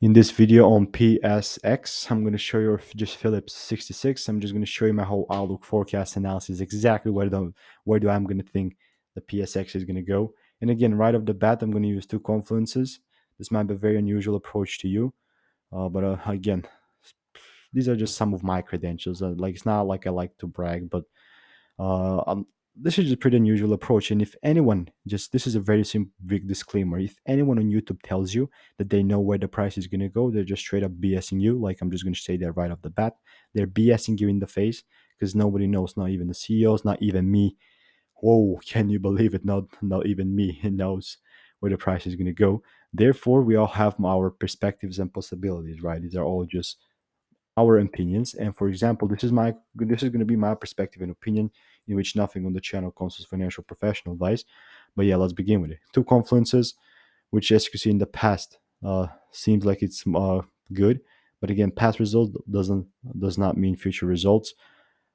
In this video on PSX, I'm going to show you just Phillips 66. I'm just going to show you my whole outlook forecast analysis, exactly where do I'm going to think the PSX is going to go. And again, right off the bat, I'm going to use two confluences. This might be a very unusual approach to you, but again, these are just some of my credentials. Like it's not like I like to brag, but uh, um, this is a pretty unusual approach. And if anyone, just this is a very simple, big disclaimer. If anyone on YouTube tells you that they know where the price is going to go, they're just straight up BSing you. Like I'm just going to say that right off the bat. They're BSing you in the face because nobody knows, not even the CEOs, not even me. Whoa, can you believe it? Not even me knows where the price is going to go. Therefore, we all have our perspectives and possibilities, right? These are all just our opinions. And for example, this is going to be my perspective and opinion, in which nothing on the channel constitutes financial professional advice. But yeah, let's begin with it. Two confluences, which as you can see in the past, seems like it's good. But again, past result does not mean future results.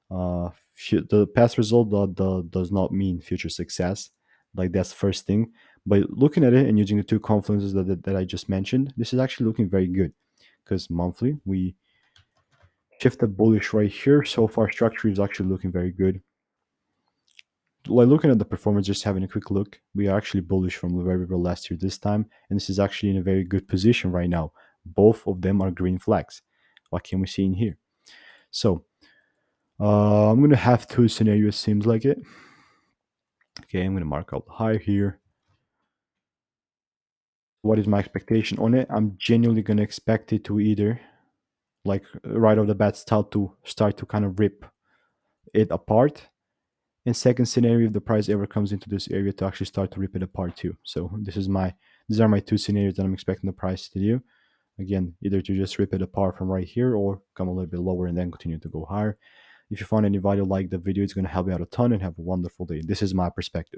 The past result does not mean future success. Like that's the first thing. But looking at it and using the two confluences that I just mentioned, this is actually looking very good because monthly we shifted bullish right here. So far, structure is actually looking very good. Like looking at the performance, just having a quick look, we are actually bullish from the very last year this time, and this is actually in a very good position right now. Both of them are green flags. What can we see in here? So I'm gonna have two scenarios. Seems like it. Okay, I'm gonna mark out the high here. What is my expectation on it? I'm genuinely gonna expect it to either, like right off the bat, start to kind of rip it apart. And second scenario, if the price ever comes into this area, to actually start to rip it apart too. So these are my two scenarios that I'm expecting the price to do. Again, either to just rip it apart from right here or come a little bit lower and then continue to go higher. If you find any value, like the video, it's going to help you out a ton and have a wonderful day. This is my perspective.